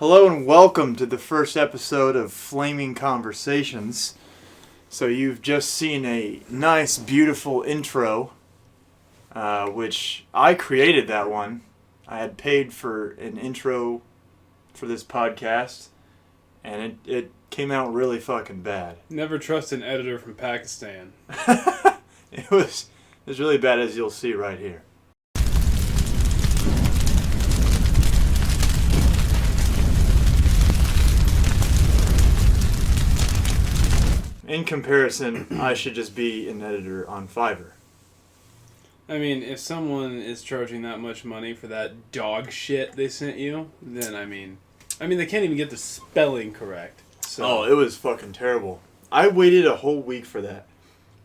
Hello and welcome to the first episode of Flaming Conversations. So you've just seen a nice, beautiful intro, which I created that one. I had paid for an intro for this podcast, and it came out really fucking bad. Never trust an editor from Pakistan. It was really bad, as you'll see right here. In comparison, I should just be an editor on Fiverr. I mean, if someone is charging that much money for that dog shit they sent you, then I mean they can't even get the spelling correct. So. Oh, it was fucking terrible. I waited a whole week for that.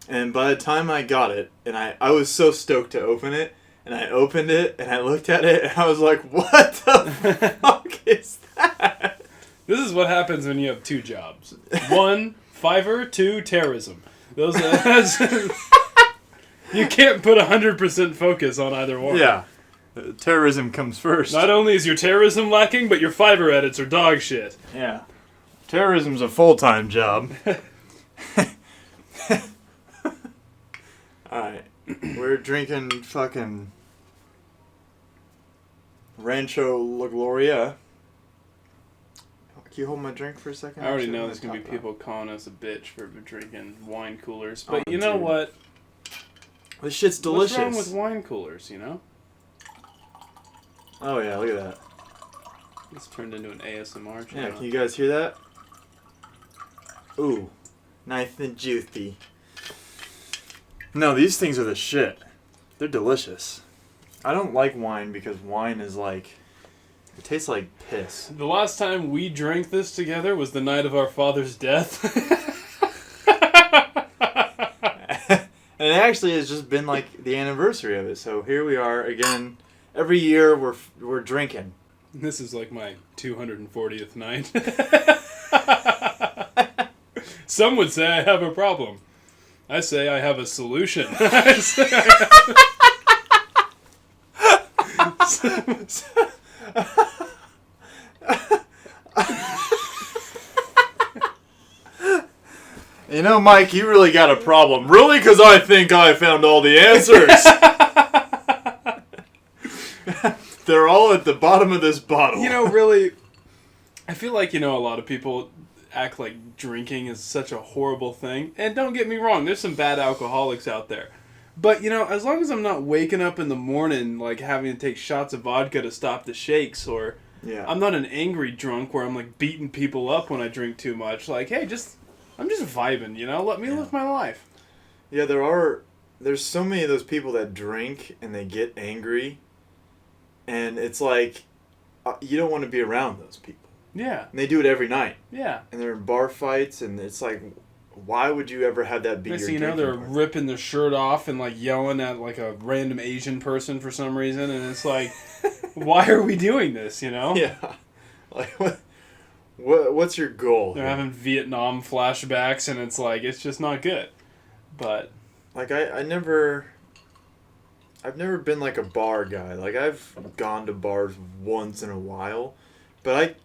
And by the time I got it, and I was so stoked to open it, and I opened it, and I looked at it, and I was like, what the fuck is that? This is what happens when you have two jobs. One, Fiverr. Two, terrorism. Those you can't put 100% focus on either one. Yeah. Terrorism comes first. Not only is your terrorism lacking, but your Fiverr edits are dog shit. Yeah. Terrorism's a full-time job. Alright. We're drinking fucking Rancho La Gloria. Can you hold my drink for a second? I already know there's going to be people calling us a bitch for drinking wine coolers. But you know what? This shit's delicious. What's wrong with wine coolers, you know? Oh yeah, look at that. This turned into an ASMR channel. Yeah, can you guys hear that? Ooh. Nice and juicy. No, these things are the shit. They're delicious. I don't like wine because wine is like... It tastes like piss. The last time we drank this together was the night of our father's death. And it actually has just been like the anniversary of it. So here we are again. Every year we're drinking. This is like my 240th night. Some would say I have a problem. I say I have a solution. You know, Mike, you really got a problem. Really? Because I think I found all the answers. They're all at the bottom of this bottle. You know, really, I feel like, a lot of people act like drinking is such a horrible thing. And don't get me wrong, there's some bad alcoholics out there. But, as long as I'm not waking up in the morning, like, having to take shots of vodka to stop the shakes, or I'm not an angry drunk where I'm, like, beating people up when I drink too much. Like, hey, I'm just vibing, Let me live my life. Yeah, there's so many of those people that drink and they get angry. And it's like, you don't want to be around those people. Yeah. And they do it every night. Yeah. And they're in bar fights, and it's like, why would you ever have that be your drinking they're partner? ripping their shirt off and, like, yelling at, like, a random Asian person for some reason. And it's like, why are we doing this, Yeah. Like, what's your goal? They're having Vietnam flashbacks, and it's like, it's just not good. But... Like, I've never been, like, a bar guy. Like, I've gone to bars once in a while. But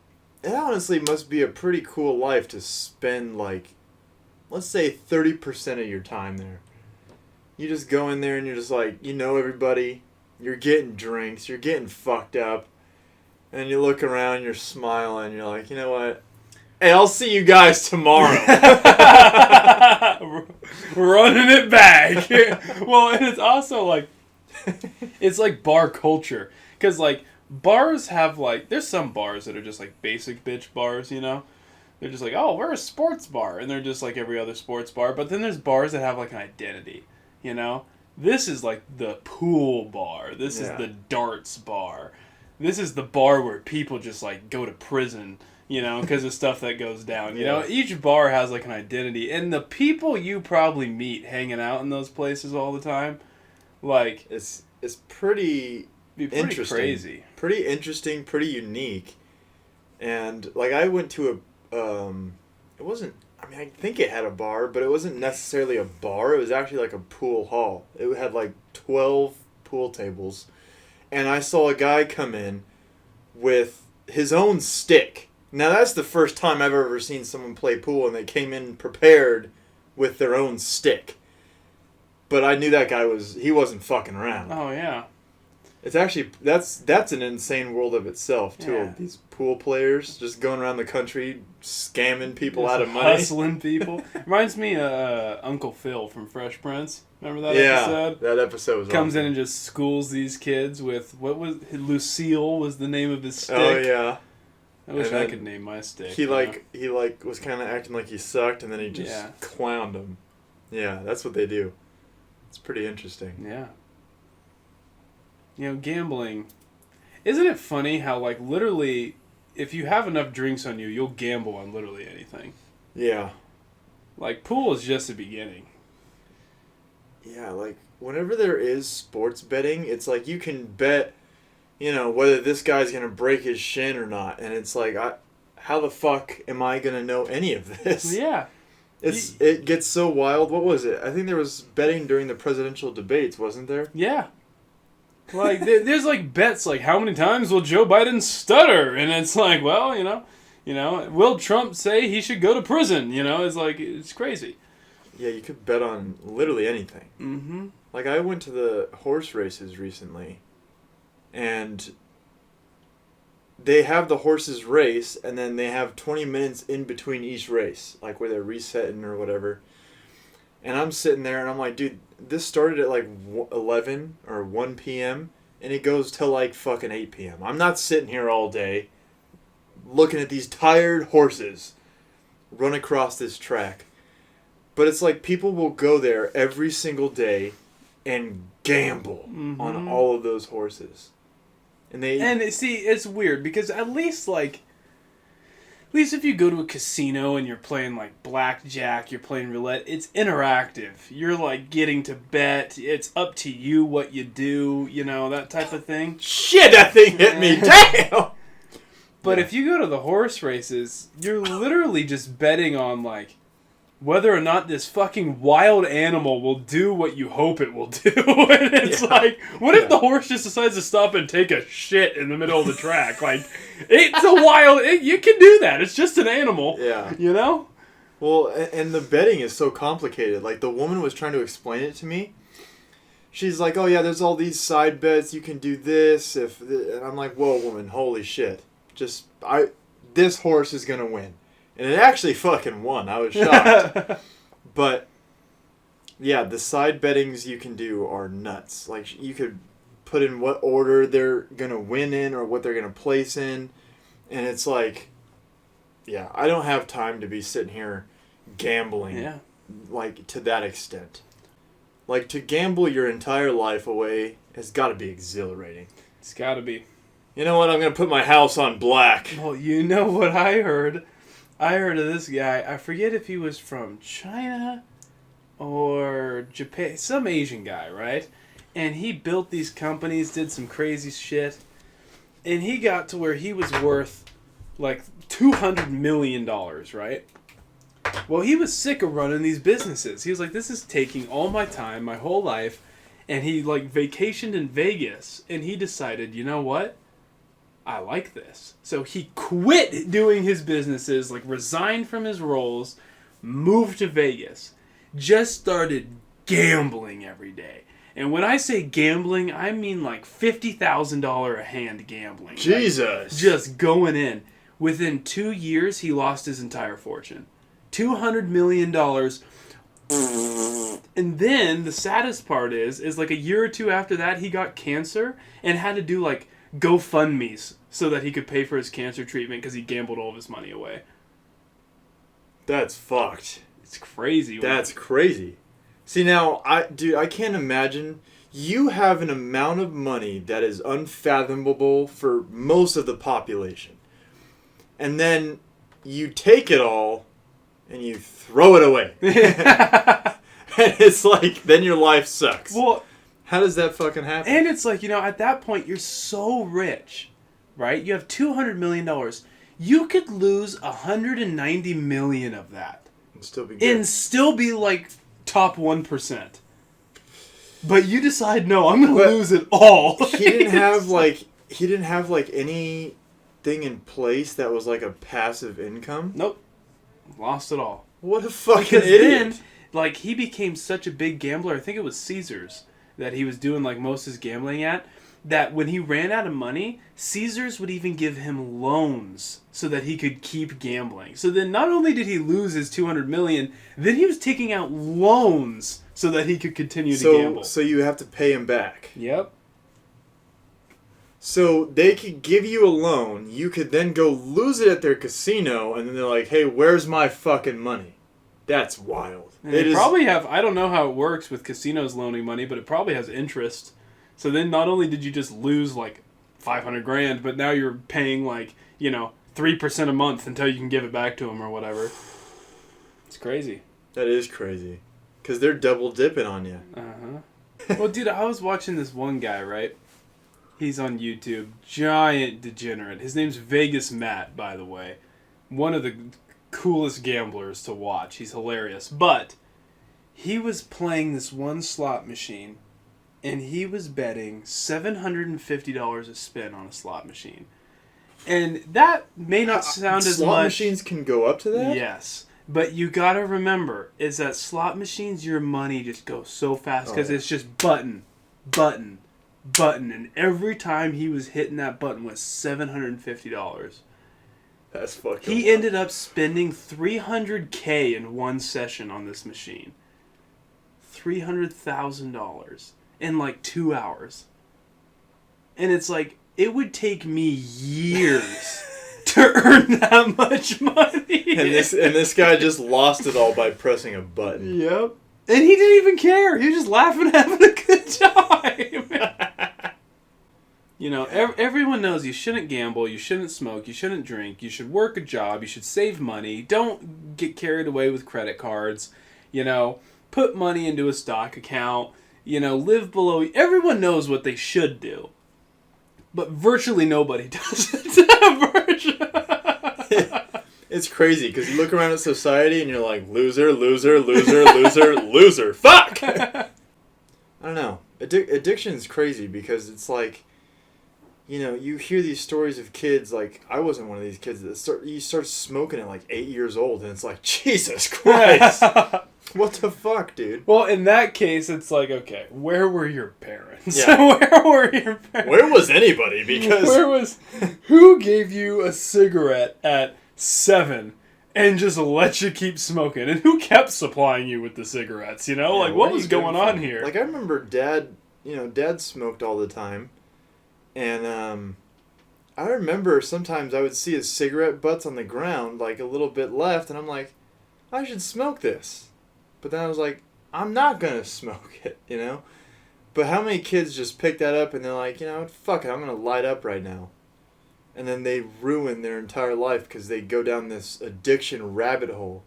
it honestly must be a pretty cool life to spend, like, let's say 30% of your time there. You just go in there and you're just like, everybody. You're getting drinks. You're getting fucked up. And you look around, you're smiling. You're like, you know what? Hey, I'll see you guys tomorrow. Running it back. Well, and it's also like, it's like bar culture. Because, like, bars have, like, there's some bars that are just, like, basic bitch bars, They're just like, oh, we're a sports bar. And they're just like every other sports bar. But then there's bars that have, like, an identity, This is, like, the pool bar. This is the darts bar. This is the bar where people just, like, go to prison, because of stuff that goes down. Each bar has, like, an identity. And the people you probably meet hanging out in those places all the time, like... It's pretty interesting. Crazy. Pretty interesting, pretty unique. And, like, I went to it wasn't... I think it had a bar, but it wasn't necessarily a bar. It was actually like a pool hall. It had, like, 12 pool tables. And I saw a guy come in with his own stick. Now that's the first time I've ever seen someone play pool and they came in prepared with their own stick. But I knew that guy he wasn't fucking around. Oh yeah. It's actually that's an insane world of itself too. Yeah. These pool players just going around the country scamming people Just out of money, hustling people. Reminds me of Uncle Phil from Fresh Prince. Remember that yeah, episode? that episode was Comes awesome. in and just schools these kids with Lucille was the name of his stick. Oh yeah. I wish And I then could name my stick. He was kind of acting like he sucked, and then he just Yeah. clowned him. Yeah, that's what they do. It's pretty interesting. Yeah. You know, gambling. Isn't it funny how, like, literally, if you have enough drinks on you, you'll gamble on literally anything. Yeah. Like, pool is just the beginning. Yeah, like, whenever there is sports betting, it's like you can bet, whether this guy's going to break his shin or not. And it's like, how the fuck am I going to know any of this? Yeah. It gets so wild. What was it? I think there was betting during the presidential debates, wasn't there? Yeah. Like, there's, like, bets, like, how many times will Joe Biden stutter? And it's like, well, will Trump say he should go to prison? It's like, it's crazy. Yeah, you could bet on literally anything. Mm-hmm. Like, I went to the horse races recently, and they have the horses race, and then they have 20 minutes in between each race, like where they're resetting or whatever. And I'm sitting there, and I'm like, dude, this started at like 11 or 1 p.m., and it goes till like fucking 8 p.m. I'm not sitting here all day looking at these tired horses run across this track. But it's like people will go there every single day and gamble on all of those horses. And see, it's weird because at least if you go to a casino and you're playing like blackjack, you're playing roulette, it's interactive. You're like getting to bet. It's up to you what you do, that type of thing. Shit, that thing hit me. Damn! But if you go to the horse races, you're literally just betting on like whether or not this fucking wild animal will do what you hope it will do. And it's like, what if the horse just decides to stop and take a shit in the middle of the track? Like, it's a wild... you can do that. It's just an animal. Yeah. Well, and the betting is so complicated. Like, the woman was trying to explain it to me. She's like, oh, yeah, there's all these side bets. You can do this. And I'm like, whoa, woman, holy shit. This horse is going to win. And it actually fucking won. I was shocked. But, yeah, the side bettings you can do are nuts. Like, you could put in what order they're going to win in or what they're going to place in. And it's like, yeah, I don't have time to be sitting here gambling, like, to that extent. Like, to gamble your entire life away has got to be exhilarating. It's got to be. You know what? I'm going to put my house on black. Well, you know what I heard? I heard of this guy. I forget if he was from China or Japan. Some Asian guy, right? And he built these companies, did some crazy shit. And he got to where he was worth like $200 million, right? Well, he was sick of running these businesses. He was like, this is taking all my time, my whole life. And he like vacationed in Vegas. And he decided, you know what? I like this. So he quit doing his businesses, like resigned from his roles, moved to Vegas, just started gambling every day. And when I say gambling, I mean like $50,000 a hand gambling. Jesus. Like just going in. Within 2 years, he lost his entire fortune. $200 million. And then the saddest part is like a year or two after that, he got cancer and had to do like GoFundMes so that he could pay for his cancer treatment because he gambled all of his money away. That's fucked. It's crazy. That's crazy. See, now, I can't imagine. You have an amount of money that is unfathomable for most of the population. And then you take it all and you throw it away. And it's like, then your life sucks. Well, how does that fucking happen? And it's like, at that point, you're so rich, right? You have $200 million. You could lose $190 million of that. And still be good. And still be like top 1%. But you decide, no, I'm going to lose it all. He didn't have like any thing in place that was like a passive income? Nope. Lost it all. What a fucking Because idiot. then, like, he became such a big gambler. I think it was Caesars that he was doing, like, most of his gambling at. That when he ran out of money, Caesars would even give him loans so that he could keep gambling. So then not only did he lose his $200 million, then he was taking out loans so that he could continue to gamble. So you have to pay him back. Yep. So they could give you a loan, you could then go lose it at their casino, and then they're like, hey, where's my fucking money? That's wild. And they probably have, I don't know how it works with casinos loaning money, but it probably has interest. So then not only did you just lose like $500,000, but now you're paying like, 3% a month until you can give it back to them or whatever. It's crazy. That is crazy. Because they're double dipping on you. Uh-huh. Well, dude, I was watching this one guy, right? He's on YouTube. Giant degenerate. His name's Vegas Matt, by the way. One of the coolest gamblers to watch. He's hilarious. But he was playing this one slot machine, and he was betting $750 a spin on a slot machine. And that may not sound as much. Slot machines can go up to that? Yes. But you gotta remember, is that slot machines, your money just goes so fast because it's just button, button, button. And every time he was hitting that button was $750. That's fucking He wild. ended up spending $300K in one session on this machine. $300,000 in like 2 hours. And it's like, it would take me years to earn that much money. And this guy just lost it all by pressing a button. Yep. And he didn't even care. He was just laughing, having a good time. Everyone knows you shouldn't gamble, you shouldn't smoke, you shouldn't drink, you should work a job, you should save money, don't get carried away with credit cards, put money into a stock account, live below. Everyone knows what they should do. But virtually nobody does it. It's crazy because you look around at society and you're like, loser, loser, loser, loser, loser. Fuck! I don't know. Addiction is crazy because it's like, you hear these stories of kids, like, I wasn't one of these kids that you start smoking at like 8 years old and it's like, Jesus Christ! What the fuck, dude? Well, in that case, it's like, okay, where were your parents? Yeah. Where were your parents? Where was anybody? Because who gave you a cigarette at 7 and just let you keep smoking? And who kept supplying you with the cigarettes? Like, what was going on here? Like, I remember Dad smoked all the time. And I remember sometimes I would see his cigarette butts on the ground, like a little bit left, and I'm like, I should smoke this. But then I was like, I'm not going to smoke it, But how many kids just pick that up and they're like, fuck it, I'm going to light up right now. And then they ruin their entire life because they go down this addiction rabbit hole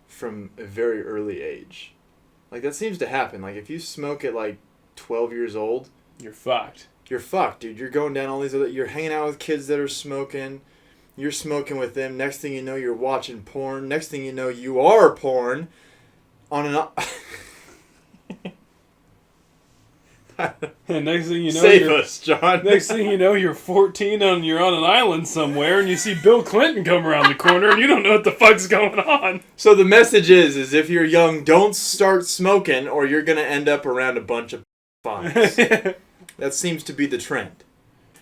from a very early age. Like, that seems to happen. Like, if you smoke at, like, 12 years old... You're fucked. You're fucked, dude. You're going down all these other... You're hanging out with kids that are smoking. You're smoking with them. Next thing you know, you're watching porn. Next thing you know, you are porn. On an... And next thing you know, Save us, John. Next thing you know, you're 14 and you're on an island somewhere, and you see Bill Clinton come around the corner, and you don't know what the fuck's going on. So the message is if you're young, don't start smoking, or you're gonna end up around a bunch of fines. That seems to be the trend.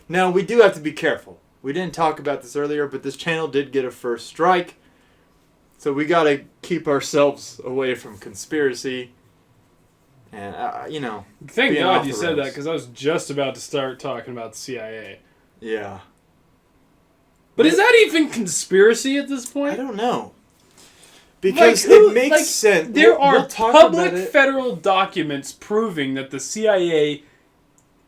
Now, we do have to be careful. We didn't talk about this earlier, but this channel did get a first strike. So we gotta keep ourselves away from conspiracy. And, Thank God you said that, because I was just about to start talking about the CIA. Yeah. But is that even conspiracy at this point? I don't know. Because it makes sense. There are talk public about it. federal documents proving that the CIA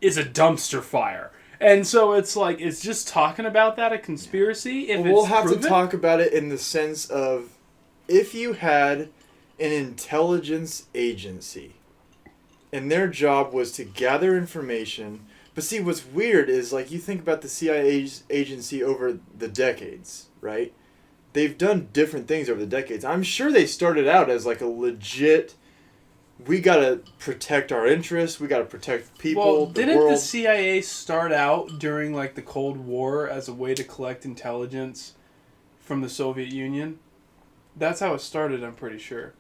is a dumpster fire. And so it's like, it's just talking about that a conspiracy? If We'll it's have proven? to talk about it in the sense of if you had an intelligence agency and their job was to gather information. But see, what's weird is, like, you think about the CIA's agency over the decades, right? They've done different things over the decades. I'm sure they started out as, like, a legit, we gotta protect our interests. We gotta protect people. Well, the didn't world. the CIA start out during like the Cold War as a way to collect intelligence from the Soviet Union? That's how it started, I'm pretty sure.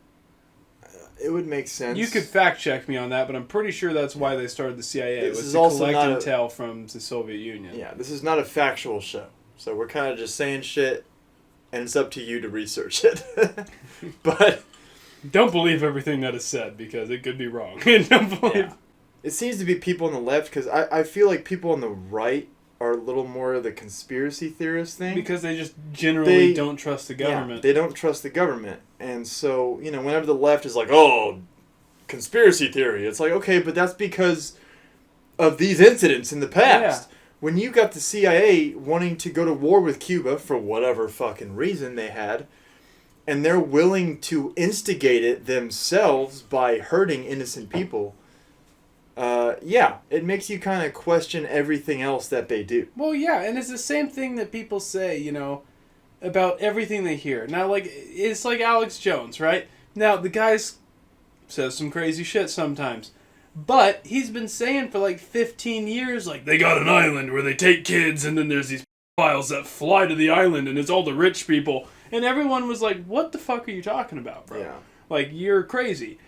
It would make sense. You could fact check me on that, but I'm pretty sure that's why they started the CIA. This was is to also collect not intel from the Soviet Union. Yeah, this is not a factual show. So we're kind of just saying shit, and it's up to you to research it. But Don't believe everything that is said, because it could be wrong. Don't believe... yeah. It seems to be people on the left, because I feel like people on the right are a little more of the conspiracy theorist thing. Because they just generally don't trust the government. Yeah, they don't trust the government. And so, whenever the left is like, oh, conspiracy theory, it's like, okay, but that's because of these incidents in the past. Yeah. When you got the CIA wanting to go to war with Cuba for whatever fucking reason they had, and they're willing to instigate it themselves by hurting innocent people, it makes you kind of question everything else that they do. Well, yeah, and it's the same thing that people say, about everything they hear. Now, like, it's like Alex Jones, right? Now, the guy says some crazy shit sometimes. But he's been saying for like 15 years, like, they got an island where they take kids, and then there's these files that fly to the island, and it's all the rich people. And everyone was like, what the fuck are you talking about, bro? Yeah. Like, you're crazy.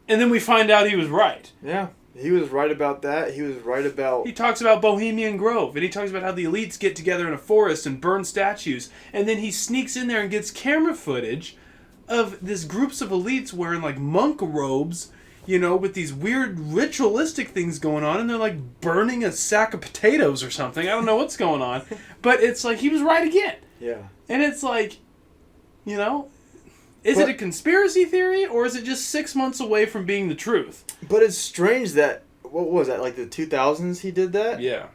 And then we find out he was right. Yeah. He was right about that. He was right about... He talks about Bohemian Grove, and he talks about how the elites get together in a forest and burn statues, and then he sneaks in there and gets camera footage of this groups of elites wearing, like, monk robes, with these weird ritualistic things going on, and they're, like, burning a sack of potatoes or something. I don't know what's going on. But it's like, he was right again. Yeah. And it's like, is it a conspiracy theory, or is it just 6 months away from being the truth? But it's strange that, what was that, like the 2000s he did that? Yeah.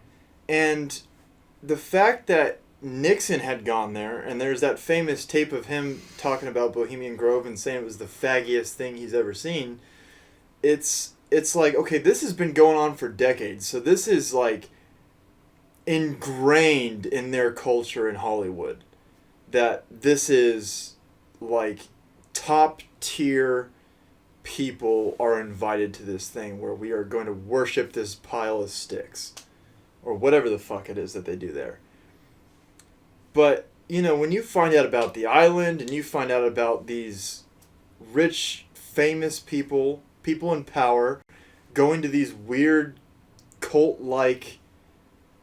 And the fact that Nixon had gone there, and there's that famous tape of him talking about Bohemian Grove and saying it was the faggiest thing he's ever seen, it's like, okay, this has been going on for decades, so this is like ingrained in their culture in Hollywood, that this is like top tier people are invited to this thing where we are going to worship this pile of sticks or whatever the fuck it is that they do there. But when you find out about the island and you find out about these rich famous people in power going to these weird cult like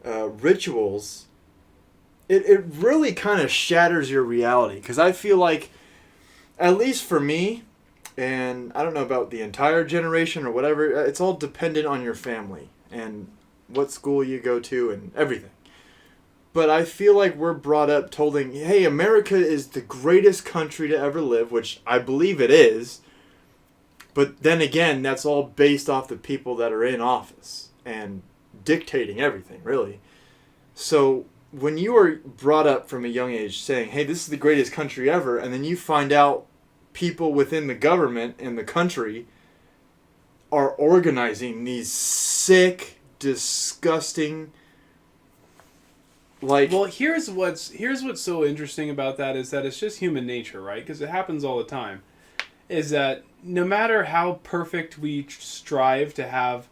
rituals, it really kind of shatters your reality, because I feel like, at least for me, and I don't know about the entire generation or whatever, it's all dependent on your family and what school you go to and everything. But I feel like we're brought up told, hey, America is the greatest country to ever live, which I believe it is. But then again, that's all based off the people that are in office and dictating everything, really. So when you are brought up from a young age saying, hey, this is the greatest country ever, and then you find out people within the government and the country are organizing these sick, disgusting, like... Well, here's what's so interesting about that is that it's just human nature, right? Because it happens all the time. Is that no matter how perfect we strive to have,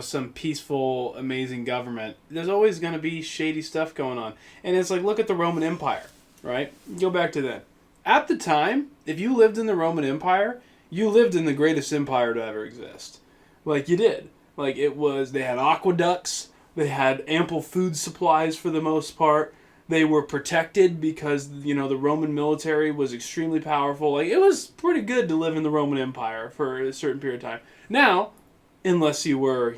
some peaceful, amazing government, there's always going to be shady stuff going on. And it's like, look at the Roman Empire, right? Go back to that. At the time, if you lived in the Roman Empire, you lived in the greatest empire to ever exist. Like, you did. Like, they had aqueducts, they had ample food supplies for the most part, they were protected because, the Roman military was extremely powerful. Like, it was pretty good to live in the Roman Empire for a certain period of time. Now, unless you were,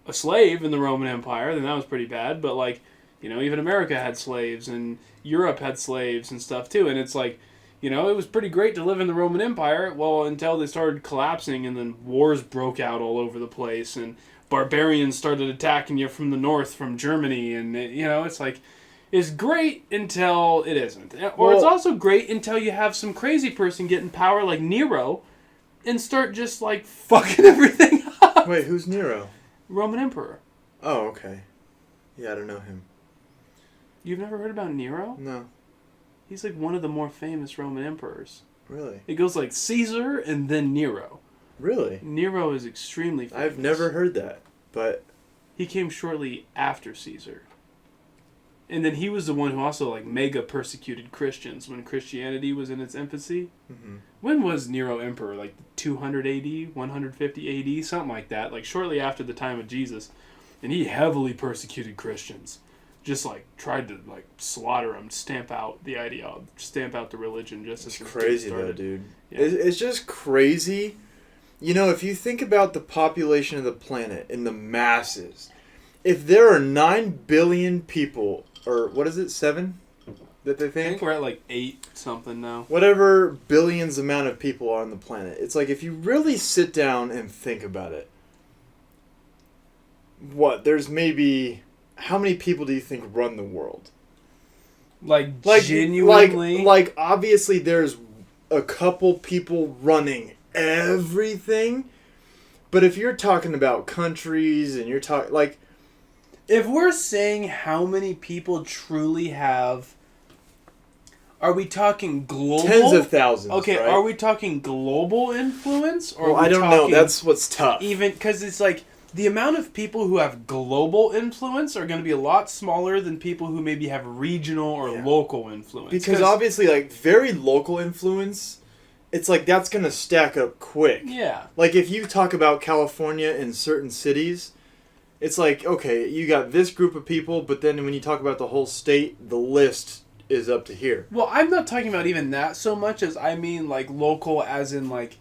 a slave in the Roman Empire, then that was pretty bad. But, like, even America had slaves, and Europe had slaves and stuff, too. And it's like, it was pretty great to live in the Roman Empire, well, until they started collapsing, and then wars broke out all over the place, and barbarians started attacking you from the north, from Germany, and, it's like, it's great until it isn't. Or it's also great until you have some crazy person get in power like Nero and start just, like, fucking everything up. Wait, who's Nero? Roman Emperor. Oh, okay. Yeah, I don't know him. You've never heard about Nero? No. He's, like, one of the more famous Roman emperors. Really? It goes like Caesar and then Nero. Really? Nero is extremely famous. I've never heard that, but He came shortly after Caesar. And then he was the one who also like mega persecuted Christians when Christianity was in its infancy. mm-hmm. When was Nero emperor? Like 200 AD, 150 AD, something like that. Like shortly after the time of Jesus, and he heavily persecuted Christians. Just like tried to like slaughter them, stamp out the ideology, stamp out the religion. Just as It's crazy started. though, dude. Yeah. It's just crazy. You know, if you think about the population of the planet and the masses, if there are 9 billion people, or what is it, 7 that they I think think? we're at like 8 something now. Whatever billions amount of people are on the planet. It's like if you really sit down and think about it, there's maybe, how many people do you think run the world? Like Like genuinely. like obviously there's a couple people running everything, but if you're talking about countries and you're talking like, if we're saying how many people truly have, are we talking global? tens of thousands. Okay, right? are we talking global influence or Well, are we I don't know. talking That's what's tough. even because it's like the amount of people who have global influence are going to be a lot smaller than people who maybe have regional or Yeah. local influence. Because obviously, like, very local influence, it's like that's going to stack up quick. yeah, Like, if you talk about California in certain cities, it's like, okay, you got this group of people, but then when you talk about the whole state, the list is up to here. well, I'm not talking about even that so much as I mean like local, as in like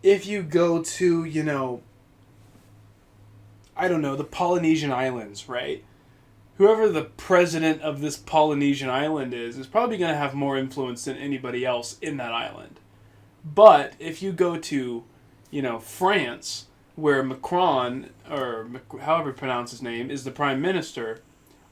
if you go to, you know, I don't know, the Polynesian Islands, right? Whoever the president of this Polynesian island is probably going to have more influence than anybody else in that island. But if you go to, you know, France, where Macron, or however you pronounce his name, is the prime minister,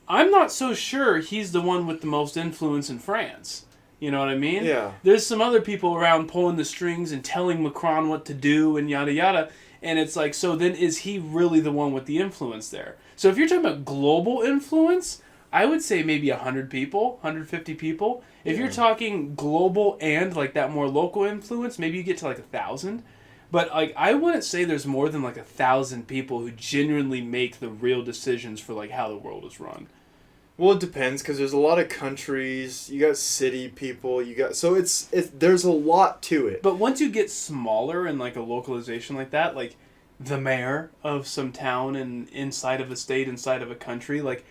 I'm not so sure he's the one with the most influence in France. You know what I mean? Yeah. There's some other people around pulling the strings and telling Macron what to do and yada yada. And it's like, so then is he really the one with the influence there? So if you're talking about global influence, I would say maybe 100 people, 150 people. If you're talking global and like that more local influence, maybe you get to like 1,000. But like I wouldn't say there's more than like 1,000 people who genuinely make the real decisions for like how the world is run. Well, it depends because there's a lot of countries. You got city people. You got so it's there's a lot to it. But once you get smaller and like a localization like that, like the mayor of some town and inside of a state, inside of a country, like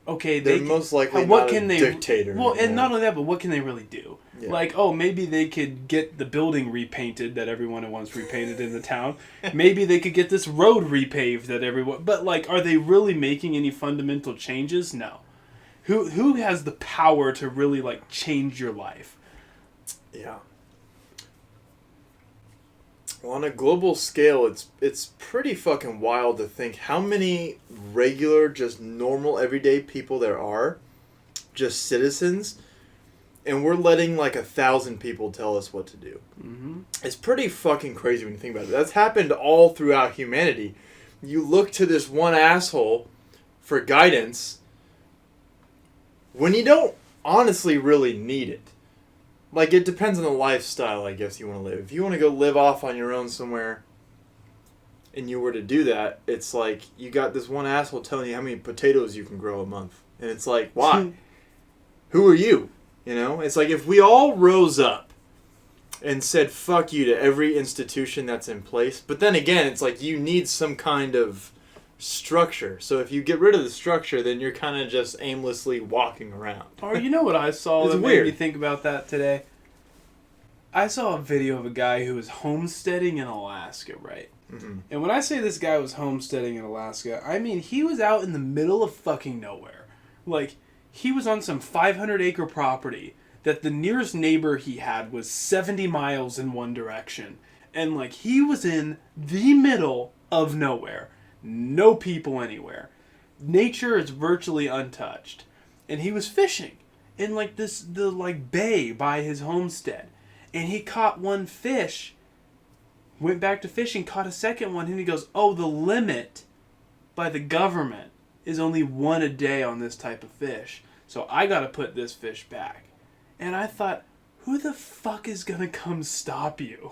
okay, They're they most likely what not can a they dictator. Well, you and know? not only that, but what can they really do? Yeah. Like, oh, maybe they could get the building repainted that everyone wants repainted in the town. Maybe they could get this road repaved that everyone. But like, are they really making any fundamental changes? No. Who has the power to really like change your life? Yeah. Well, on a global scale, it's pretty fucking wild to think how many regular, just normal, everyday people there are, just citizens, and we're letting like 1,000 people tell us what to do. Mm-hmm. It's pretty fucking crazy when you think about it. That's happened all throughout humanity. You look to this one asshole for guidance when you don't honestly really need it. Like, it depends on the lifestyle, I guess, you want to live. If you want to go live off on your own somewhere and you were to do that, it's like you got this one asshole telling you how many potatoes you can grow a month. And it's like, why? Who are you? You know? It's like if we all rose up and said fuck you to every institution that's in place. But then again, it's like you need some kind of structure. So if you get rid of the structure, then you're kind of just aimlessly walking around. Or you know what I saw It's that weird. made me think about that today? I saw a video of a guy who was homesteading in Alaska, right? Mm-hmm. And when I say this guy was homesteading in Alaska, I mean he was out in the middle of fucking nowhere. Like, he was on some 500-acre property that the nearest neighbor he had was 70 miles in one direction. And, like, he was in the middle of nowhere. No people anywhere. Nature is virtually untouched. And he was fishing in, like, the bay by his homestead. And he caught one fish, went back to fishing, caught a second one, and he goes, oh, the limit by the government is only one a day on this type of fish. So I got to put this fish back. And I thought, who the fuck is gonna come stop you?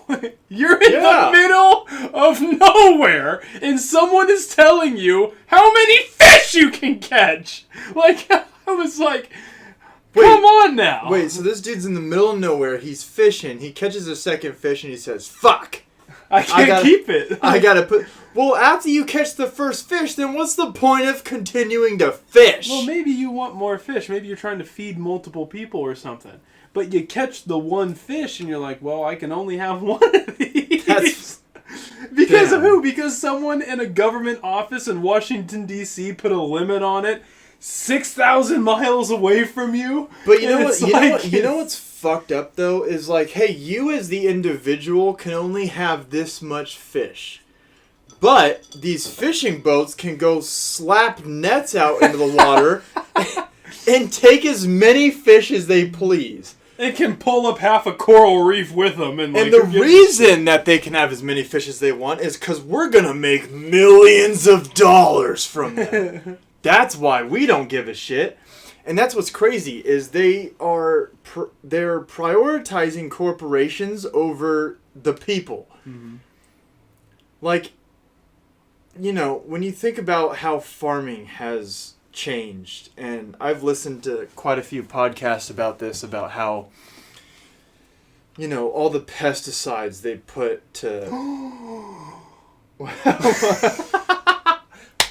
You're in Yeah. the middle of nowhere, and someone is telling you how many fish you can catch. Like, I was like, come on now. Wait, so this dude's in the middle of nowhere. He's fishing. He catches a second fish and he says, "Fuck! I can't keep it. I gotta put." Well, after you catch the first fish, then what's the point of continuing to fish? Well, maybe you want more fish. Maybe you're trying to feed multiple people or something. But you catch the one fish and you're like, well, I can only have one of these. Because of who? Because someone in a government office in Washington, D.C. put a limit on it 6,000 miles away from you. But you know what? You know what's fucked up though is like, hey, you as the individual can only have this much fish, but these fishing boats can go slap nets out into the water and take as many fish as they please. It can pull up half a coral reef with them, and the reason that they can have as many fish as they want is because we're gonna make millions of dollars from them. That's why we don't give a shit. And that's what's crazy is they're prioritizing corporations over the people. Mm-hmm. Like, you know, when you think about how farming has changed, and I've listened to quite a few podcasts about this, about how, you know, all the pesticides they put to...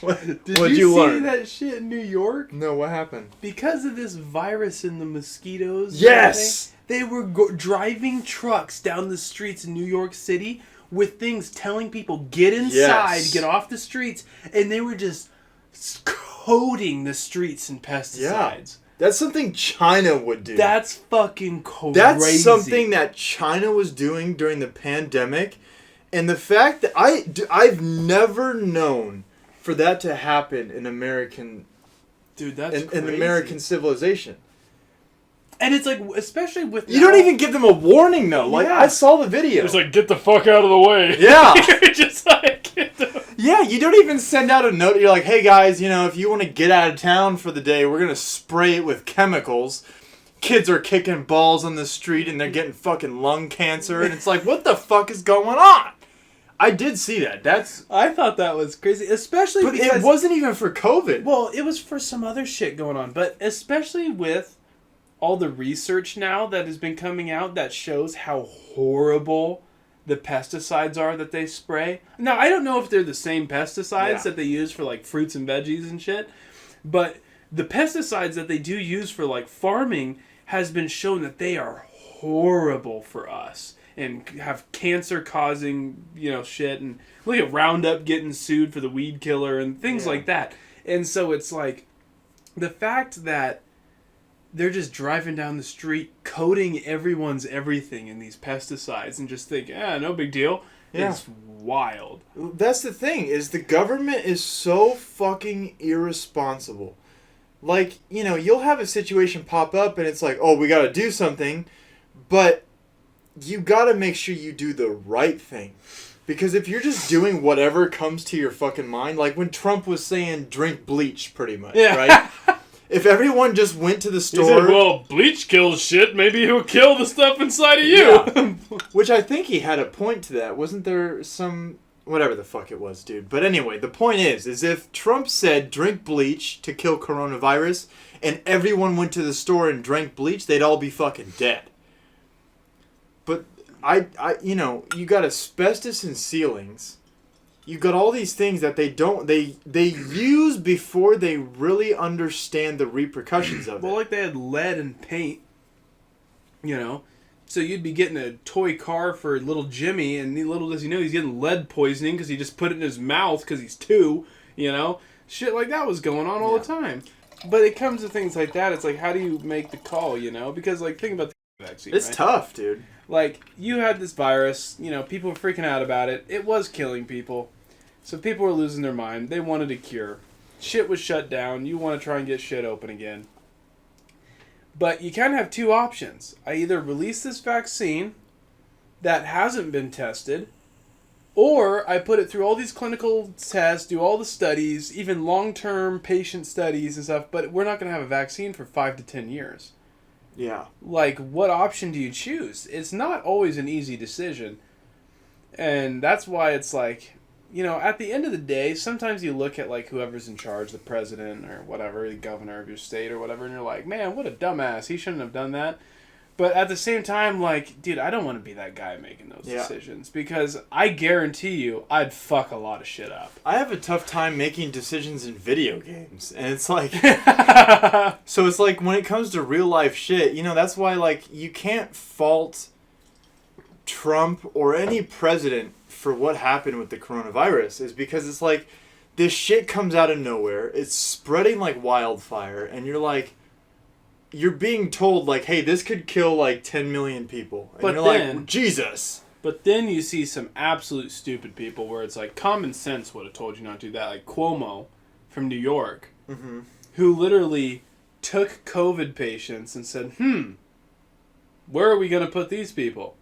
Did What'd you see learn? that shit in New York? No, what happened? Because of this virus in the mosquitoes. Yes! They were driving trucks down the streets in New York City with things telling people, get inside, Yes. get off the streets. And they were just coating the streets in pesticides. Yeah. That's something China would do. That's fucking crazy. That's something that China was doing during the pandemic. And the fact that I've never known for that to happen in American... Dude, that's in American civilization. And it's like, especially with... You don't even give them a warning, though. Like, I saw the video. It's like, get the fuck out of the way. Yeah. You're just like... Yeah, you don't even send out a note. You're like, hey, guys, you know, if you want to get out of town for the day, we're going to spray it with chemicals. Kids are kicking balls on the street, and they're getting fucking lung cancer. And it's like, what the fuck is going on? I did see that. I thought that was crazy, especially but because... it wasn't even for COVID. Well, it was for some other shit going on, but especially with all the research now that has been coming out that shows how horrible the pesticides are that they spray. Now, I don't know if they're the same pesticides that they use for, like, fruits and veggies and shit, but the pesticides that they do use for, like, farming has been shown that they are horrible for us. And have cancer-causing, you know, shit. And look at Roundup getting sued for the weed killer and things like that. And so it's like, the fact that they're just driving down the street coating everyone's everything in these pesticides and just think, no big deal. Yeah. It's wild. That's the thing, is the government is so fucking irresponsible. Like, you know, you'll have a situation pop up and it's like, oh, we gotta do something, but... you gotta make sure you do the right thing. Because if you're just doing whatever comes to your fucking mind, like when Trump was saying drink bleach pretty much, right? If everyone just went to the store... He said, well, bleach kills shit, maybe he'll kill the stuff inside of you. Yeah. Which I think he had a point to that. Wasn't there some... whatever the fuck it was, dude. But anyway, the point is if Trump said drink bleach to kill coronavirus, and everyone went to the store and drank bleach, they'd all be fucking dead. But I you know, you got asbestos in ceilings. You got all these things that they use before they really understand the repercussions of it. Well, like they had lead in paint, you know. So you'd be getting a toy car for little Jimmy, and little does he know he's getting lead poisoning because he just put it in his mouth because he's 2, you know. Shit like that was going on all the time. But it comes to things like that. It's like, how do you make the call, you know? Because, like, think about the vaccine, It's tough, dude. Like, you had this virus, you know, people were freaking out about it. It was killing people. So people were losing their mind. They wanted a cure. Shit was shut down. You want to try and get shit open again. But you kind of have 2 options. I either release this vaccine that hasn't been tested, or I put it through all these clinical tests, do all the studies, even long-term patient studies and stuff, but we're not going to have a vaccine for 5 to 10 years. Yeah. Like, what option do you choose? It's not always an easy decision. And that's why it's like, you know, at the end of the day, sometimes you look at, like, whoever's in charge, the president or whatever, the governor of your state or whatever, and you're like, man, what a dumbass. He shouldn't have done that. But at the same time, like, dude, I don't want to be that guy making those decisions. Because I guarantee you, I'd fuck a lot of shit up. I have a tough time making decisions in video games. And it's like... So it's like, when it comes to real life shit, you know, that's why, like, you can't fault Trump or any president for what happened with the coronavirus. Is because it's like, this shit comes out of nowhere. It's spreading like wildfire. And you're like... You're being told, like, hey, this could kill, like, 10 million people. And but you're then, like, Jesus. But then you see some absolute stupid people where it's like, common sense would have told you not to do that. Like Cuomo from New York, who literally took COVID patients and said, where are we going to put these people?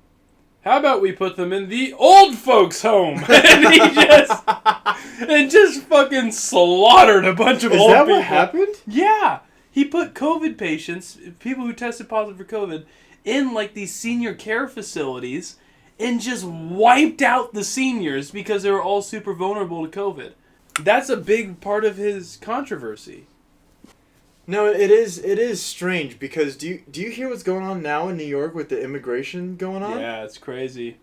How about we put them in the old folks' home? And he just fucking slaughtered a bunch of old people. Is that what happened? Yeah. He put COVID patients, people who tested positive for COVID, in like these senior care facilities and just wiped out the seniors because they were all super vulnerable to COVID. That's a big part of his controversy. No, it is strange because do you hear what's going on now in New York with the immigration going on? Yeah, it's crazy.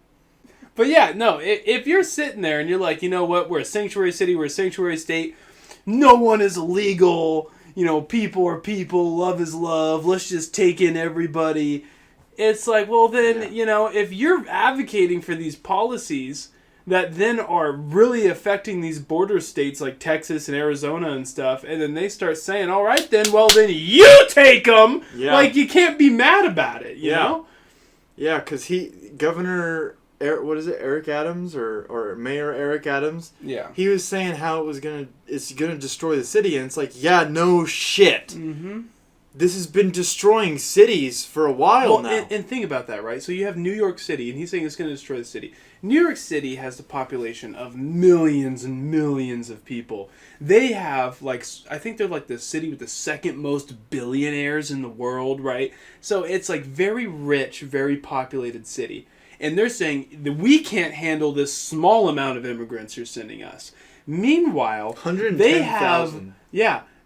But yeah, no, if you're sitting there and you're like, you know what, we're a sanctuary city, we're a sanctuary state, no one is illegal, you know, people are people, love is love, let's just take in everybody. It's like, well then, you know, if you're advocating for these policies that then are really affecting these border states like Texas and Arizona and stuff, and then they start saying, all right then, well then you take them! Yeah. Like, you can't be mad about it, you know? Yeah, because Governor... Eric Adams or Mayor Eric Adams? Yeah. He was saying how it's gonna destroy the city, and it's like, yeah, no shit. Mm-hmm. This has been destroying cities for a while now. And think about that, right? So you have New York City, and he's saying it's going to destroy the city. New York City has the population of millions and millions of people. They have, like, I think they're like the city with the second most billionaires in the world, right? So it's like very rich, very populated city. And they're saying that we can't handle this small amount of immigrants you're sending us. Meanwhile, 110,000.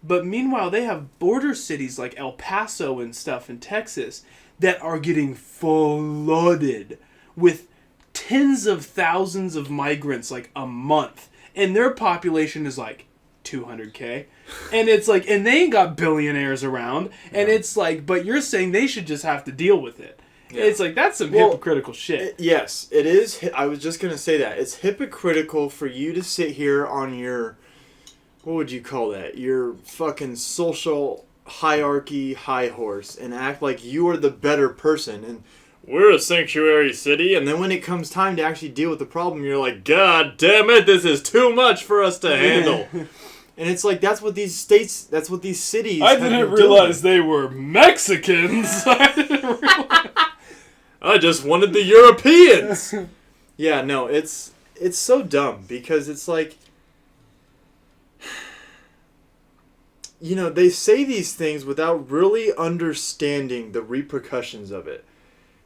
But meanwhile, they have border cities like El Paso and stuff in Texas that are getting flooded with tens of thousands of migrants like a month. And their population is like 200K. And it's like, and they ain't got billionaires around. And it's like, but you're saying they should just have to deal with it. Yeah. It's like, that's some hypocritical shit. Yes, it is. I was just going to say that. It's hypocritical for you to sit here on your, what would you call that? Your fucking social hierarchy high horse and act like you are the better person. And we're a sanctuary city. And then when it comes time to actually deal with the problem, you're like, God damn it, this is too much for us to handle. And it's like, that's what these cities I didn't realize they were Mexicans. I didn't realize. I just wanted the Europeans. Yeah, no, it's so dumb because it's like, you know, they say these things without really understanding the repercussions of it.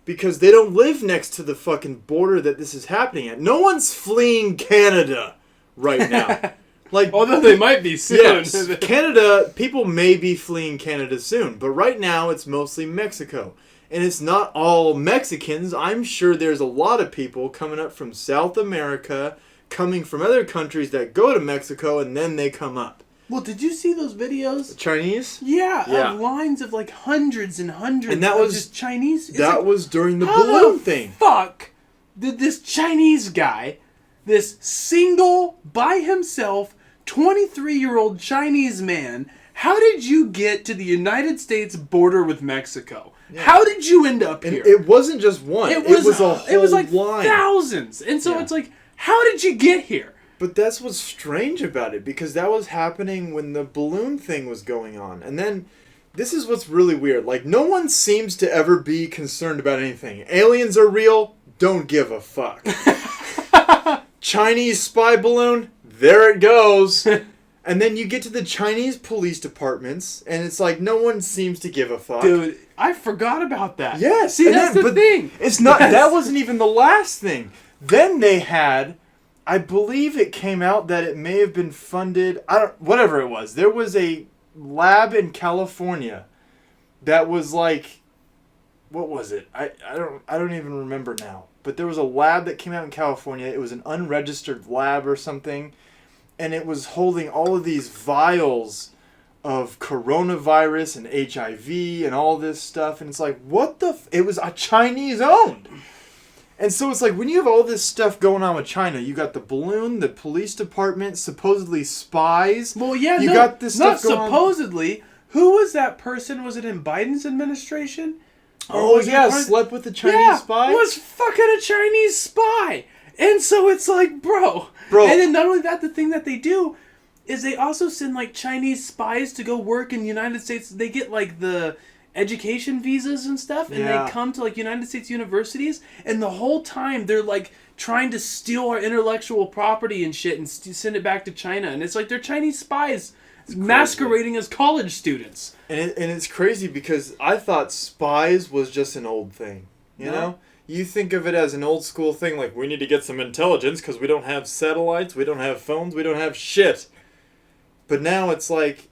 Because they don't live next to the fucking border that this is happening at. No one's fleeing Canada right now. Like, although they might be soon. Yes, Canada, people may be fleeing Canada soon. But right now, it's mostly Mexico. And it's not all Mexicans. I'm sure there's a lot of people coming up from South America, coming from other countries that go to Mexico, and then they come up. Well, did you see those videos? The Chinese? Yeah, of lines of like hundreds and hundreds and that was just Chinese. That was during the balloon thing. Fuck did this Chinese guy, this single, by himself, 23-year-old Chinese man, how did you get to the United States border with Mexico? Yeah. How did you end up here? And it wasn't just one. It was a whole It was like line. Thousands. And so it's like, how did you get here? But that's what's strange about it, because that was happening when the balloon thing was going on. And then, this is what's really weird. Like, no one seems to ever be concerned about anything. Aliens are real, don't give a fuck. Chinese spy balloon, there it goes. And then you get to the Chinese police departments, and it's like no one seems to give a fuck. Dude, I forgot about that. Yes. See, that's the thing. It's not. Yes. That wasn't even the last thing. Then they had, I believe it came out that it may have been funded. Whatever it was. There was a lab in California that was like, what was it? I don't even remember now. But there was a lab that came out in California. It was an unregistered lab or something. And it was holding all of these vials of coronavirus and HIV and all this stuff. And it's like, what the... It was a Chinese-owned. And so it's like, when you have all this stuff going on with China, you got the balloon, the police department, supposedly spies. Well, yeah, you got this stuff going on. Not supposedly. Who was that person? Was it in Biden's administration? Oh, yeah, slept with the Chinese spy? Yeah, was fucking a Chinese spy. And so it's like, bro. And then not only that, the thing that they do is they also send like Chinese spies to go work in the United States. They get like the education visas and stuff, and they come to like United States universities, and the whole time they're like trying to steal our intellectual property and shit and send it back to China. And it's like they're Chinese spies masquerading as college students. And it's crazy because I thought spies was just an old thing, you know? You think of it as an old school thing, like we need to get some intelligence because we don't have satellites, we don't have phones, we don't have shit. But now it's like,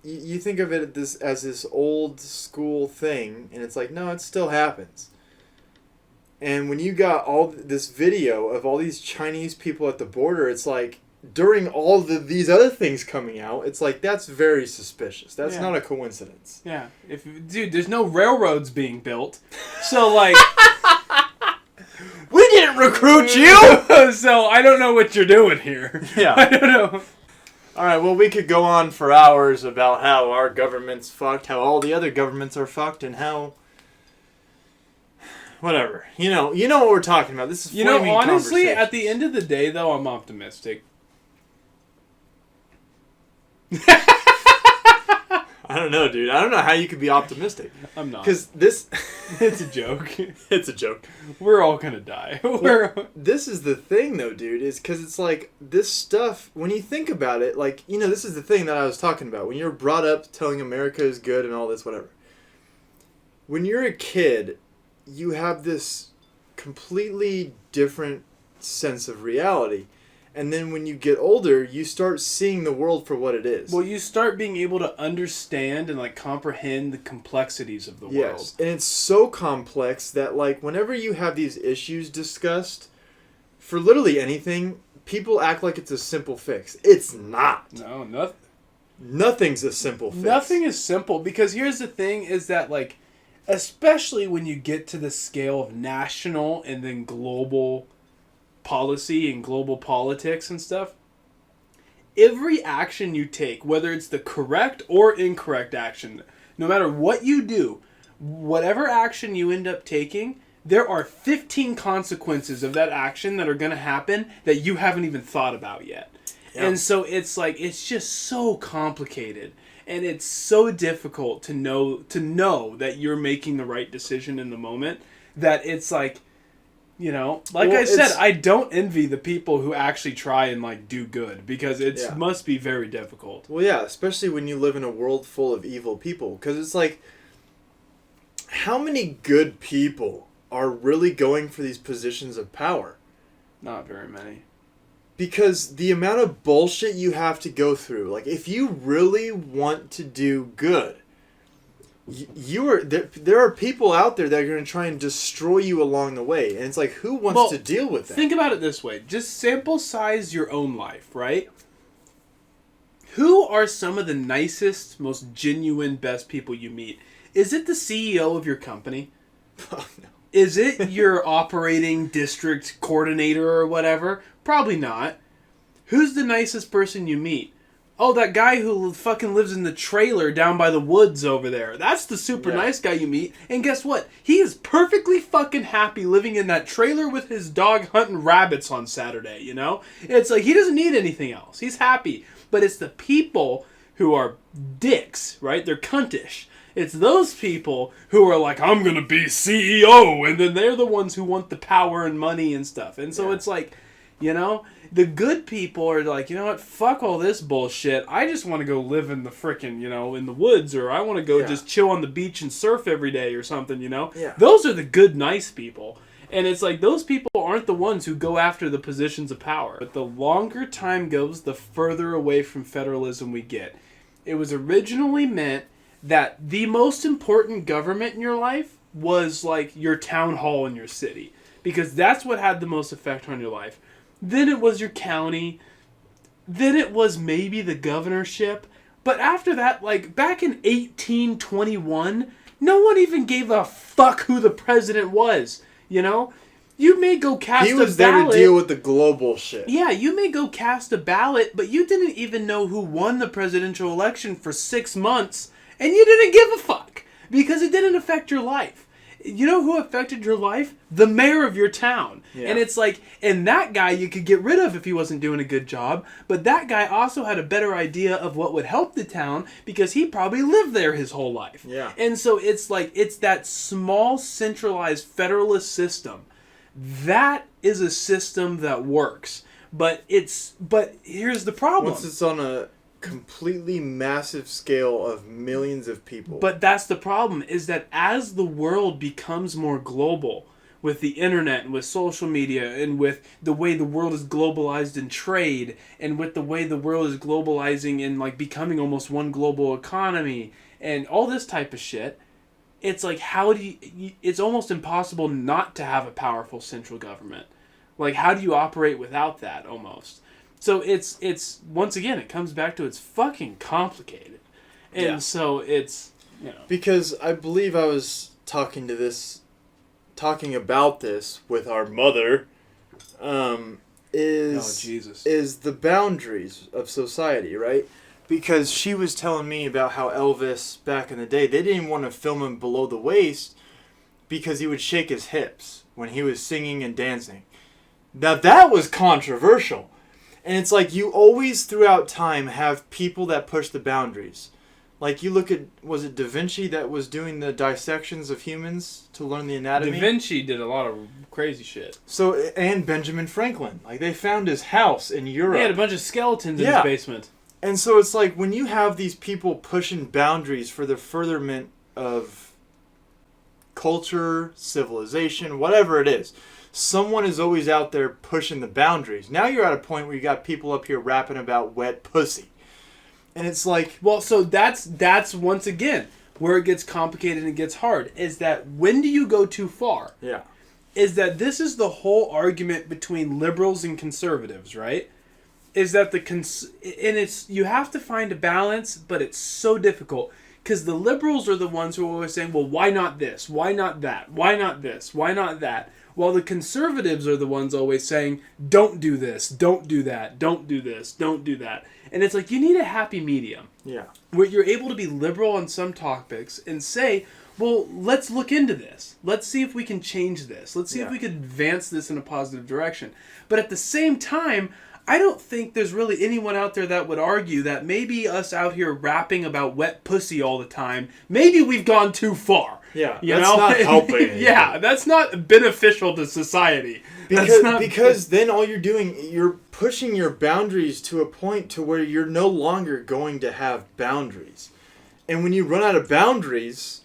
you think of it as this old school thing, and it's like, no, it still happens. And when you got all this video of all these Chinese people at the border, it's like, during all these other things coming out, it's like, that's very suspicious. That's not a coincidence. Yeah. Dude, there's no railroads being built. So, like... We didn't recruit you! So, I don't know what you're doing here. Yeah. I don't know. Alright, well, we could go on for hours about how our government's fucked, how all the other governments are fucked, and how... Whatever. You know what we're talking about. This is flaming honestly, at the end of the day, though, I'm optimistic. I don't know, dude. I don't know how you could be optimistic. I'm not. Because this... It's a joke. It's a joke. We're all gonna die. This is the thing, though, dude, is because it's like, this stuff, when you think about it, like, this is the thing that I was talking about. When you're brought up telling America is good and all this, whatever. When you're a kid, you have this completely different sense of reality. And then when you get older, you start seeing the world for what it is. Well, you start being able to understand and, like, comprehend the complexities of the world. Yes, and it's so complex that, like, whenever you have these issues discussed, for literally anything, people act like it's a simple fix. It's not. No, nothing. Nothing's a simple fix. Nothing is simple, because here's the thing, is that, like, especially when you get to the scale of national and then global policy and global politics and stuff, every action you take, whether it's the correct or incorrect action, no matter what you do, whatever action you end up taking, there are 15 consequences of that action that are going to happen that you haven't even thought about yet. Yep. And so it's like, it's just so complicated, and it's so difficult to know that you're making the right decision in the moment, that it's like, I said, I don't envy the people who actually try and, like, do good, because it must be very difficult. Well, yeah, especially when you live in a world full of evil people, because it's like, how many good people are really going for these positions of power? Not very many. Because the amount of bullshit you have to go through, like, if you really want to do good, there are people out there that are going to try and destroy you along the way, and it's like, who wants to deal with that? Think about it this way: just sample size your own life, right? Who are some of the nicest, most genuine, best people you meet? Is it the CEO of your company? Oh, no. Is it your operating district coordinator or whatever? Probably not. Who's the nicest person you meet? Oh, that guy who fucking lives in the trailer down by the woods over there. That's the super nice guy you meet. And guess what? He is perfectly fucking happy living in that trailer with his dog hunting rabbits on Saturday, It's like, he doesn't need anything else. He's happy. But it's the people who are dicks, right? They're cuntish. It's those people who are like, I'm going to be CEO. And then they're the ones who want the power and money and stuff. And so it's like, You know? The good people are like, you know what? Fuck all this bullshit. I just want to go live in the frickin', you know, in the woods, or I want to go just chill on the beach and surf every day or something, you know? Yeah. Those are the good, nice people. And it's like, those people aren't the ones who go after the positions of power. But the longer time goes, the further away from federalism we get. It was originally meant that the most important government in your life was, like, your town hall in your city. Because that's what had the most effect on your life. Then it was your county. Then it was maybe the governorship. But after that, like, back in 1821, no one even gave a fuck who the president was. You know? You may go cast a ballot. He was there to deal with the global shit. Yeah, you may go cast a ballot, but you didn't even know who won the presidential election for 6 months, and you didn't give a fuck. Because it didn't affect your life. You know who affected your life? The mayor of your town. Yeah. And it's like, and that guy you could get rid of if he wasn't doing a good job, but that guy also had a better idea of what would help the town because he probably lived there his whole life. Yeah. And so it's like, it's that small centralized federalist system. That is a system that works. But here's the problem. Once it's on a completely massive scale of millions of people. But that's the problem, is that as the world becomes more global, with the internet and with social media and with the way the world is globalized in trade and with the way the world is globalizing and like becoming almost one global economy and all this type of shit, it's like, how do you, it's almost impossible not to have a powerful central government. Like, how do you operate without that almost? So it's once again, it comes back to it's fucking complicated. And so it's, you know. Because I believe I was talking about this with our mother, is the boundaries of society, right? Because she was telling me about how Elvis, back in the day, they didn't want to film him below the waist because he would shake his hips when he was singing and dancing. Now that was controversial. And it's like, you always throughout time have people that push the boundaries. Like, you look at, was it Da Vinci that was doing the dissections of humans to learn the anatomy? Da Vinci did a lot of crazy shit. So, and Benjamin Franklin. Like, they found his house in Europe. He had a bunch of skeletons in his basement. And so it's like, when you have these people pushing boundaries for the furtherment of culture, civilization, whatever it is, someone is always out there pushing the boundaries. Now you're at a point where you got people up here rapping about wet pussy. And it's like... Well, so that's once again where it gets complicated and gets hard. Is that when do you go too far? Yeah. Is that this is the whole argument between liberals and conservatives, right? Is that and it's, you have to find a balance, but it's so difficult. Because the liberals are the ones who are always saying, well, why not this? Why not that? Why not this? Why not that? While the conservatives are the ones always saying, don't do this, don't do that, don't do this, don't do that. And it's like, you need a happy medium. Yeah. Where you're able to be liberal on some topics and say, well, let's look into this. Let's see if we can change this. Let's see if we can advance this in a positive direction. But at the same time, I don't think there's really anyone out there that would argue that maybe us out here rapping about wet pussy all the time, maybe we've gone too far. Yeah, that's not helping. Yeah, that's not beneficial to society. Because then all you're doing, you're pushing your boundaries to a point to where you're no longer going to have boundaries. And when you run out of boundaries,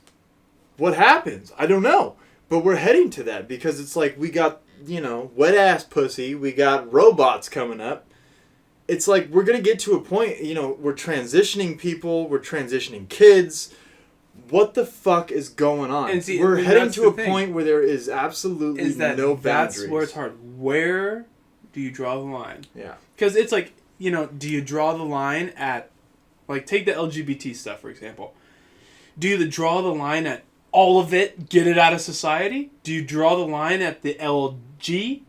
what happens? I don't know. But we're heading to that because it's like we got, wet ass pussy. We got robots coming up. It's like we're going to get to a point, we're transitioning people. We're transitioning kids. What the fuck is going on? And see, we're heading to a point where there is absolutely no boundaries. That's where it's hard. Where do you draw the line? Yeah. Because it's like, do you draw the line at, like, take the LGBT stuff, for example. Do you draw the line at all of it, get it out of society? Do you draw the line at the LG?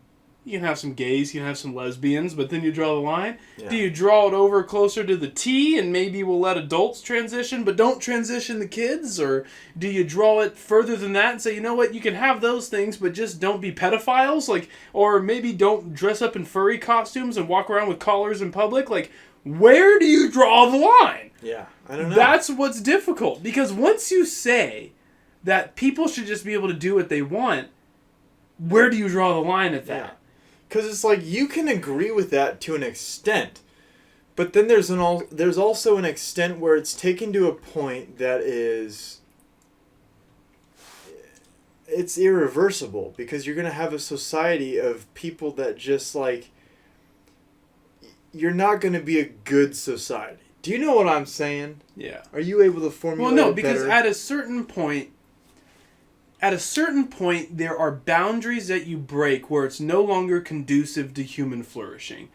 You can have some gays, you can have some lesbians, but then you draw the line. Yeah. Do you draw it over closer to the T and maybe we'll let adults transition, but don't transition the kids? Or do you draw it further than that and say, you know what, you can have those things, but just don't be pedophiles? Like, or maybe don't dress up in furry costumes and walk around with collars in public? Like, where do you draw the line? Yeah, I don't know. That's what's difficult. Because once you say that people should just be able to do what they want, where do you draw the line at that? Yeah. Because it's like, you can agree with that to an extent. But then there's also an extent where it's taken to a point that is... It's irreversible. Because you're going to have a society of people that just, like... You're not going to be a good society. Do you know what I'm saying? Yeah. Are you able to formulate Well, no, it because better? at a certain point, there are boundaries that you break where it's no longer conducive to human flourishing.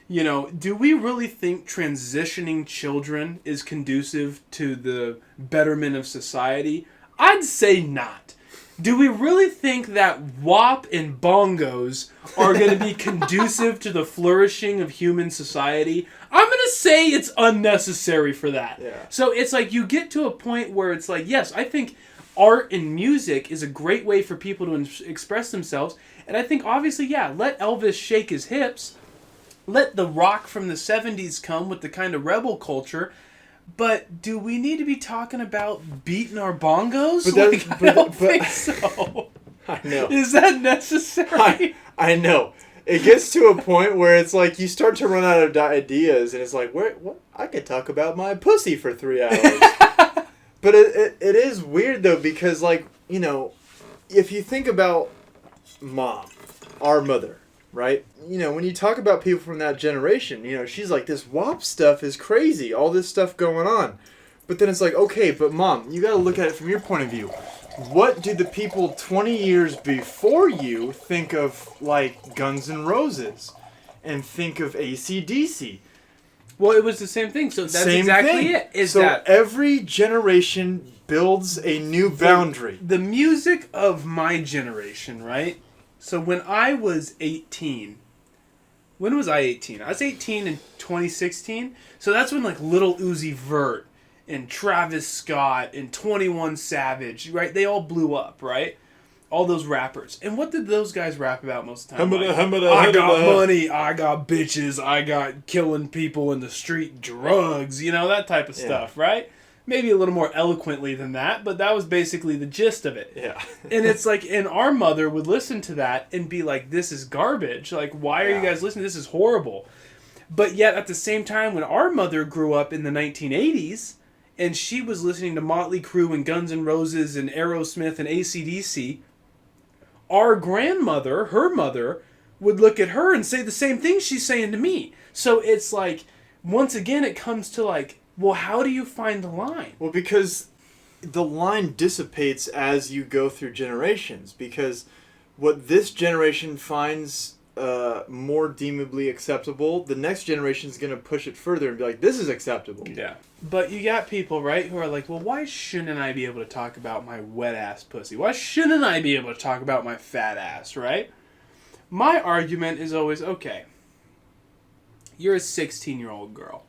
You know, do we really think transitioning children is conducive to the betterment of society? I'd say not. Do we really think that WAP and bongos are going to be conducive to the flourishing of human society? I'm going to say it's unnecessary for that. Yeah. So it's like you get to a point where it's like, yes, I think art and music is a great way for people to express themselves. And I think, obviously, yeah, let Elvis shake his hips. Let the rock from the 70s come with the kind of rebel culture. But do we need to be talking about beating our bongos? I don't think so. I know. Is that necessary? I know. It gets to a point where it's like you start to run out of ideas, and it's like, what? I could talk about my pussy for 3 hours. But it is weird, though, because, like, you know, if you think about Mom, our mother, right? You know, when you talk about people from that generation, you know, she's like, this WAP stuff is crazy. All this stuff going on. But then it's like, okay, but Mom, you got to look at it from your point of view. What do the people 20 years before you think of, like, Guns N' Roses? And think of AC/DC? Well, it was the same thing. So that's Same exactly thing. it. So every generation builds a new boundary. The music of my generation, right? So when I was 18... When was I 18? I was 18 in 2016. So that's when, like, Lil Uzi Vert and Travis Scott and 21 Savage, right? They all blew up, right? All those rappers. And what did those guys rap about most of the time? I got money, I got bitches, I got killing people in the street, drugs, you know, that type of stuff, right? Maybe a little more eloquently than that, but that was basically the gist of it. Yeah. And it's like, and our mother would listen to that and be like, this is garbage. Like, why are you guys listening? This is horrible. But yet, at the same time, when our mother grew up in the 1980s, and she was listening to Motley Crue and Guns N' Roses and Aerosmith and AC/DC, our grandmother, her mother, would look at her and say the same thing she's saying to me. So it's like, once again, it comes to like, well, how do you find the line? Well, because the line dissipates as you go through generations. Because what this generation finds more deemably acceptable, the next generation is going to push it further and be like, this is acceptable. Yeah. But you got people, right, who are like, well, why shouldn't I be able to talk about my wet-ass pussy? Why shouldn't I be able to talk about my fat ass, right? My argument is always, okay, you're a 16-year-old girl.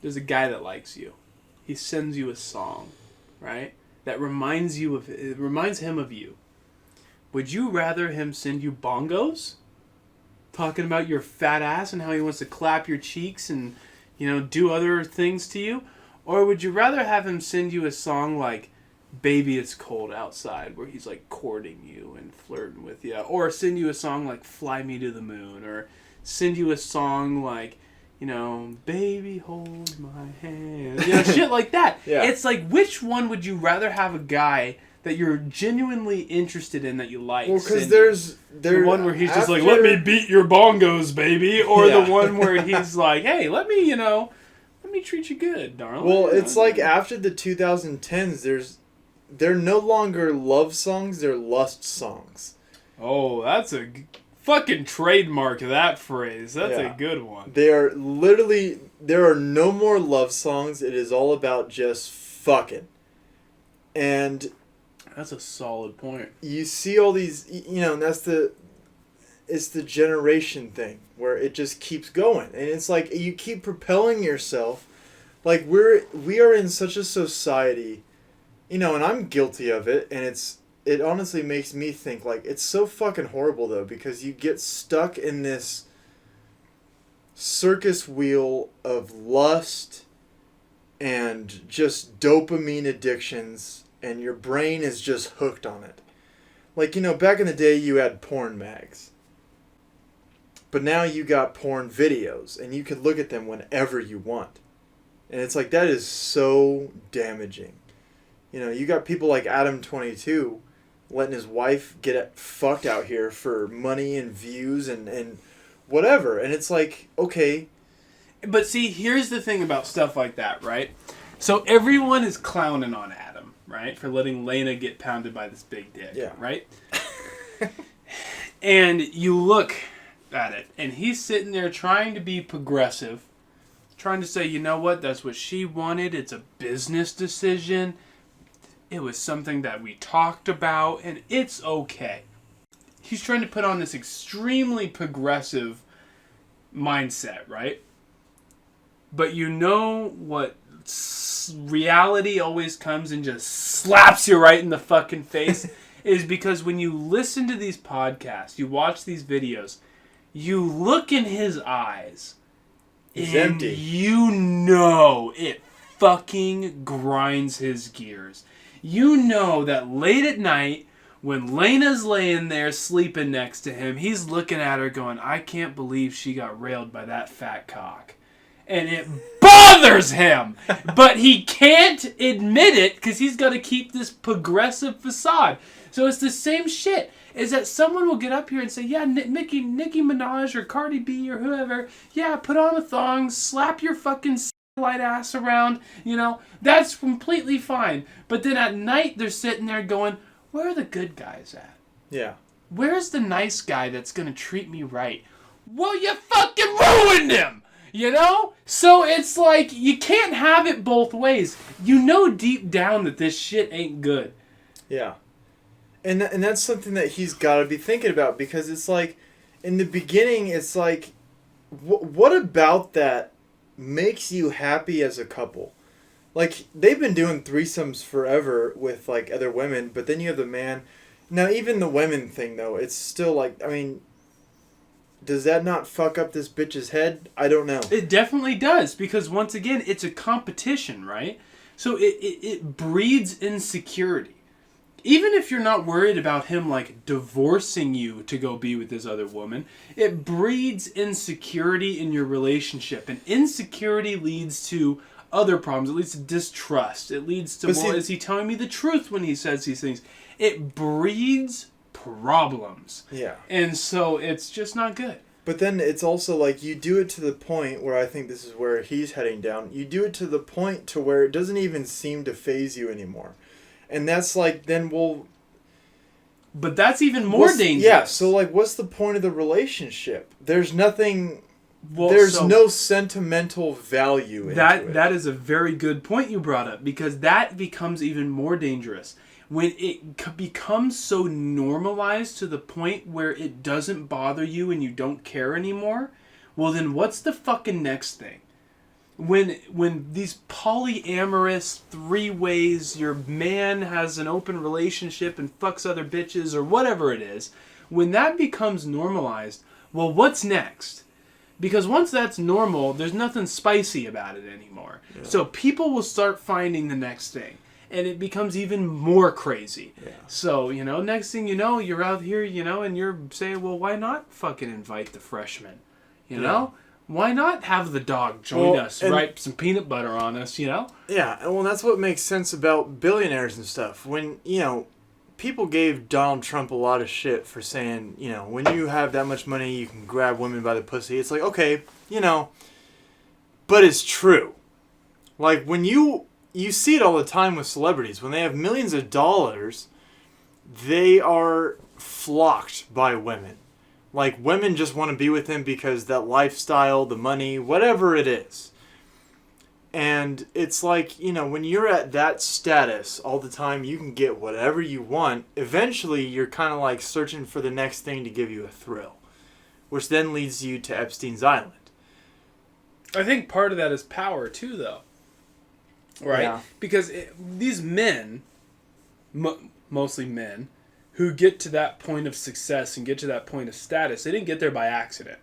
There's a guy that likes you. He sends you a song, right? That reminds him of you. Would you rather him send you bongos? Talking about your fat ass and how he wants to clap your cheeks and, you know, do other things to you? Or would you rather have him send you a song like Baby It's Cold Outside, where he's like courting you and flirting with you? Or send you a song like Fly Me to the Moon? Or send you a song like, you know, baby, hold my hand. You know, shit like that. Yeah. It's like, which one would you rather have a guy that you're genuinely interested in that you like? Well, because there's the one where he's just like, let me beat your bongos, baby. Or the one where he's like, hey, let me treat you good, darling. Well, it's like after the 2010s, they're no longer love songs, they're lust songs. Oh, that's a fucking trademark, that phrase. That's a good one. They are literally, there are no more love songs. It is all about just fucking. And that's a solid point. You see all these, you know, and it's the generation thing where it just keeps going. And it's like you keep propelling yourself. Like we are in such a society, you know, and I'm guilty of it, and it honestly makes me think, like, it's so fucking horrible, though, because you get stuck in this circus wheel of lust and just dopamine addictions, and your brain is just hooked on it. Like, you know, back in the day, you had porn mags. But now you got porn videos, and you can look at them whenever you want. And it's like, that is so damaging. You know, you got people like Adam22 letting his wife get it fucked out here for money and views and whatever. And it's like, okay. But see, here's the thing about stuff like that, right? So everyone is clowning on Adam, right? For letting Lena get pounded by this big dick, yeah. right? And you look at it, and he's sitting there trying to be progressive, trying to say, you know what, that's what she wanted, it's a business decision, it was something that we talked about, and it's okay. He's trying to put on this extremely progressive mindset, right? But you know what reality always comes and just slaps you right in the fucking face is because when you listen to these podcasts, you watch these videos, you look in his eyes, He's and empty. You know it fucking grinds his gears. You know that late at night, when Lena's laying there sleeping next to him, he's looking at her going, I can't believe she got railed by that fat cock. And it bothers him. But he can't admit it because he's got to keep this progressive facade. So it's the same shit. Is that someone will get up here and say, yeah, Nicki Minaj or Cardi B or whoever, yeah, put on a thong, slap your fucking light ass around, you know, that's completely fine. But then at night they're sitting there going, where are the good guys at? Yeah. Where's the nice guy that's going to treat me right? Well, you fucking ruined him! You know? So it's like, you can't have it both ways. You know deep down that this shit ain't good. Yeah. And that's something that he's got to be thinking about, because it's like, in the beginning, it's like, what about that makes you happy as a couple? Like, they've been doing threesomes forever with, like, other women, but then you have the man. Now, even the women thing, though, it's still like, I mean, does that not fuck up this bitch's head? I don't know. It definitely does, because once again, it's a competition, right? So it breeds insecurity. Even if you're not worried about him, like, divorcing you to go be with this other woman, it breeds insecurity in your relationship. And insecurity leads to other problems. It leads to distrust. It leads to, well, is he telling me the truth when he says these things? It breeds problems. Yeah. And so it's just not good. But then it's also like, you do it to the point where I think this is where he's heading down. You do it to the point to where it doesn't even seem to faze you anymore. And that's like, then we'll... But that's even more dangerous. Yeah, so like, what's the point of the relationship? There's nothing... Well, there's no sentimental value into it. That is a very good point you brought up, because that becomes even more dangerous. When it becomes so normalized to the point where it doesn't bother you and you don't care anymore, well then what's the fucking next thing? When these polyamorous 3 ways, your man has an open relationship and fucks other bitches or whatever it is, when that becomes normalized, well, what's next? Because once that's normal, there's nothing spicy about it anymore. Yeah. So people will start finding the next thing. And it becomes even more crazy. Yeah. So, you know, next thing you know, you're out here, you know, and you're saying, well, why not fucking invite the freshman? You know? Why not have the dog join us, wipe some peanut butter on us, you know? Yeah, well, that's what makes sense about billionaires and stuff. When, you know, people gave Donald Trump a lot of shit for saying, you know, when you have that much money, you can grab women by the pussy. It's like, okay, you know, but it's true. Like, when you see it all the time with celebrities. When they have millions of dollars, they are flocked by women. Like, women just want to be with him because that lifestyle, the money, whatever it is. And it's like, you know, when you're at that status all the time, you can get whatever you want. Eventually, you're kind of like searching for the next thing to give you a thrill, which then leads you to Epstein's Island. I think part of that is power, too, though. Right? Yeah. Because these men, mostly men, who get to that point of success and get to that point of status, they didn't get there by accident.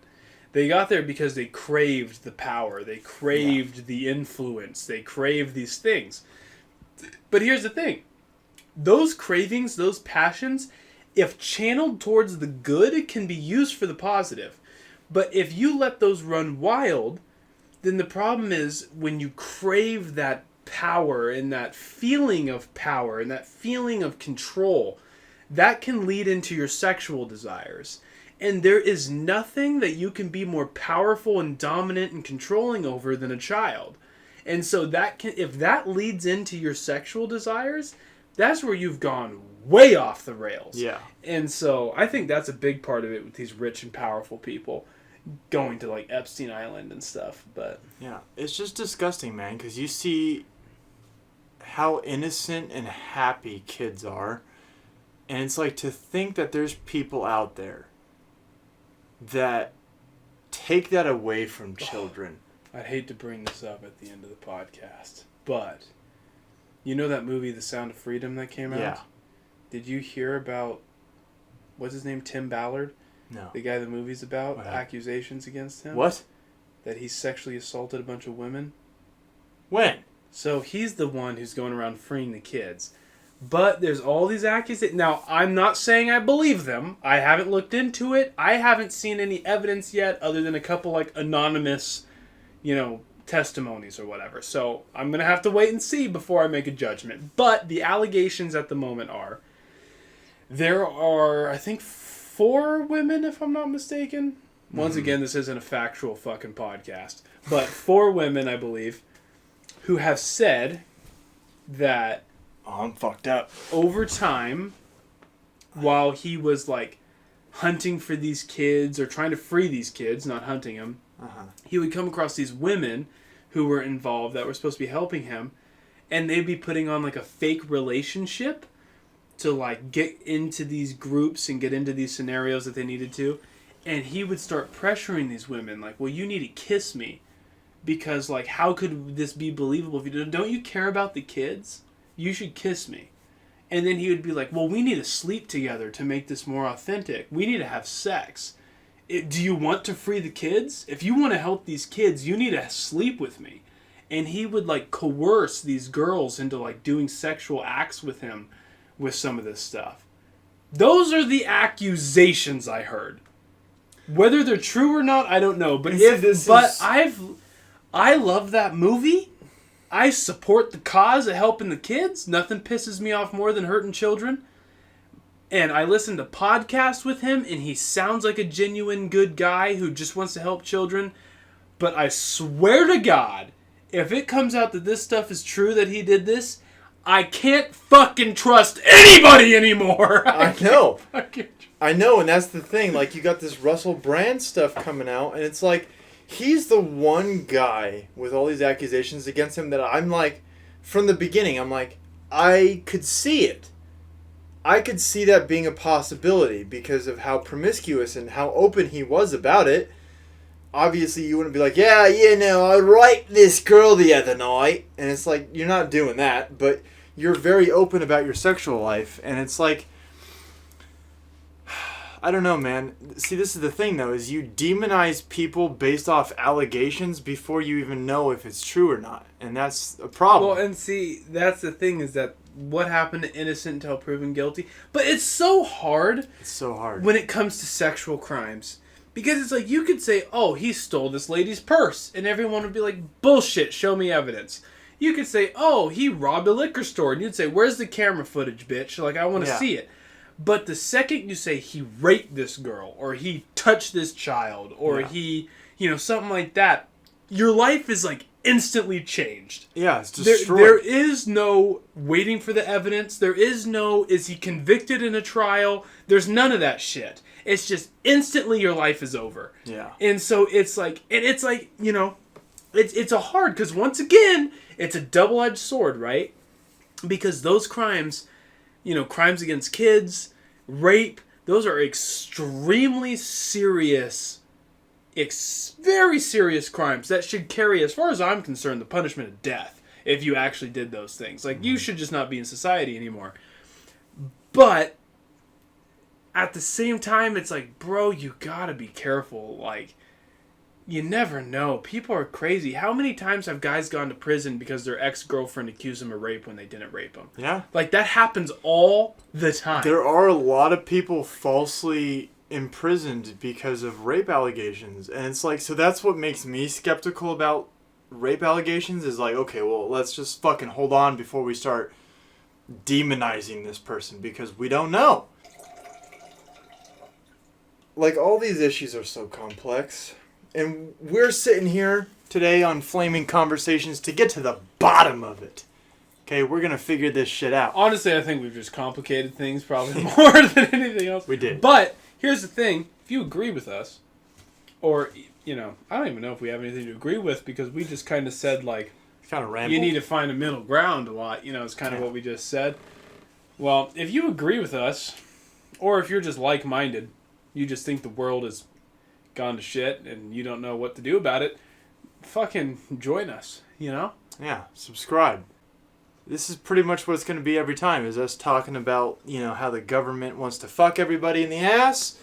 They got there because they craved the power. They craved the influence. They craved these things. But here's the thing. Those cravings, those passions, if channeled towards the good, it can be used for the positive. But if you let those run wild, then the problem is when you crave that power and that feeling of power and that feeling of control, that can lead into your sexual desires. And there is nothing that you can be more powerful and dominant and controlling over than a child. And so that can, if that leads into your sexual desires, that's where you've gone way off the rails. Yeah. And so I think that's a big part of it with these rich and powerful people going to like Epstein Island and stuff. But yeah, it's just disgusting, man, because you see how innocent and happy kids are. And it's like to think that there's people out there that take that away from children. I'd hate to bring this up at the end of the podcast, but you know that movie The Sound of Freedom that came out? Yeah. Did you hear about, what's his name, Tim Ballard? No. The guy the movie's about, What? accusations against him. What? That he sexually assaulted a bunch of women. When? So he's the one who's going around freeing the kids. But there's all these accusations. Now, I'm not saying I believe them. I haven't looked into it. I haven't seen any evidence yet other than a couple like anonymous, testimonies or whatever. So I'm going to have to wait and see before I make a judgment. But the allegations at the moment are, there are, I think, 4 women, if I'm not mistaken. Once again, this isn't a factual fucking podcast. But 4 women, I believe, who have said that Oh, I'm fucked up. over time, while he was like hunting for these kids or trying to free these kids, not hunting them, he would come across these women who were involved that were supposed to be helping him, and they'd be putting on like a fake relationship to like get into these groups and get into these scenarios that they needed to, and he would start pressuring these women like, well, you need to kiss me because like how could this be believable if you don't you care about the kids? You should kiss me. And then he would be like, well, we need to sleep together to make this more authentic. We need to have sex. Do you want to free the kids? If you want to help these kids, you need to sleep with me. And he would like coerce these girls into like doing sexual acts with him with some of this stuff. Those are the accusations I heard. Whether they're true or not, I don't know. But I love that movie. I support the cause of helping the kids. Nothing pisses me off more than hurting children. And I listen to podcasts with him, and he sounds like a genuine good guy who just wants to help children. But I swear to God, if it comes out that this stuff is true, that he did this, I can't fucking trust anybody anymore. I know. I know, and that's the thing. Like, you got this Russell Brand stuff coming out, and it's like, he's the one guy with all these accusations against him that I'm like, from the beginning, I'm like, I could see it. I could see that being a possibility because of how promiscuous and how open he was about it. Obviously, you wouldn't be like, yeah, I raped this girl the other night. And it's like, you're not doing that, but you're very open about your sexual life. And it's like, I don't know, man. See, this is the thing, though, is you demonize people based off allegations before you even know if it's true or not. And that's a problem. Well, and see, that's the thing, is that what happened to innocent until proven guilty? But it's so hard. It's so hard. When it comes to sexual crimes. Because it's like, you could say, oh, he stole this lady's purse. And everyone would be like, bullshit, show me evidence. You could say, oh, he robbed a liquor store. And you'd say, where's the camera footage, bitch? Like, I want to see it. But the second you say he raped this girl, or he touched this child, or he, something like that, your life is like instantly changed. Yeah, it's destroyed. There is no waiting for the evidence. There is no, is he convicted in a trial? There's none of that shit. It's just instantly your life is over. Yeah. And so it's like, it's a hard, because once again, it's a double-edged sword, right? Because those crimes, crimes against kids, rape, those are extremely serious, very serious crimes that should carry, as far as I'm concerned, the punishment of death if you actually did those things. Like, you should just not be in society anymore. But at the same time, it's like, bro, you gotta be careful. Like, you never know. People are crazy. How many times have guys gone to prison because their ex-girlfriend accused them of rape when they didn't rape them? Yeah. Like, that happens all the time. There are a lot of people falsely imprisoned because of rape allegations. And it's like, so that's what makes me skeptical about rape allegations is like, okay, well, let's just fucking hold on before we start demonizing this person because we don't know. Like, all these issues are so complex. And we're sitting here today on Flaming Conversations to get to the bottom of it. Okay, we're going to figure this shit out. Honestly, I think we've just complicated things probably more than anything else. We did. But here's the thing. If you agree with us, or, you know, I don't even know if we have anything to agree with because we just kind of said, like, kind of ramble. You need to find a middle ground a lot. You know, it's kind of what we just said. Well, if you agree with us, or if you're just like-minded, you just think the world has gone to shit and you don't know what to do about it, fucking join us, you know? Yeah, subscribe. This is pretty much what it's going to be every time, is us talking about, you know, how the government wants to fuck everybody in the ass,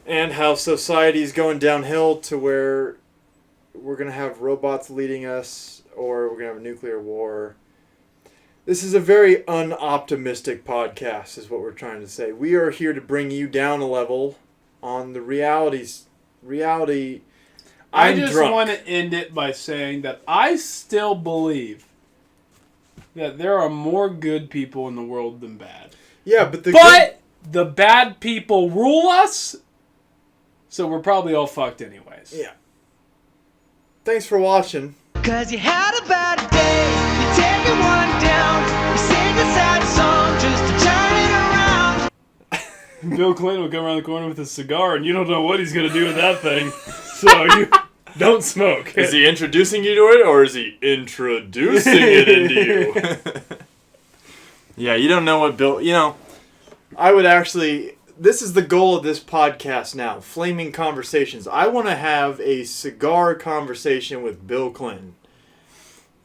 and how society's going downhill to where we're going to have robots leading us, or we're going to have a nuclear war. This is a very unoptimistic podcast, is what we're trying to say. We are here to bring you down a level on the reality. I just want to end it by saying that I still believe that there are more good people in the world than bad. Yeah, but the bad people rule us, so we're probably all fucked anyways. Yeah. Thanks for watching. 'Cause you had a bad day, you take it one down, you sing a sad song just to turn it around. Bill Clinton will come around the corner with a cigar, and you don't know what he's going to do with that thing. So you don't smoke. Is he introducing you to it, or is he introducing it into you? Yeah, you don't know what Bill... You know, I would actually... This is the goal of this podcast now. Flaming Conversations. I want to have a cigar conversation with Bill Clinton.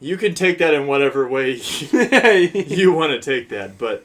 You can take that in whatever way you want to take that, but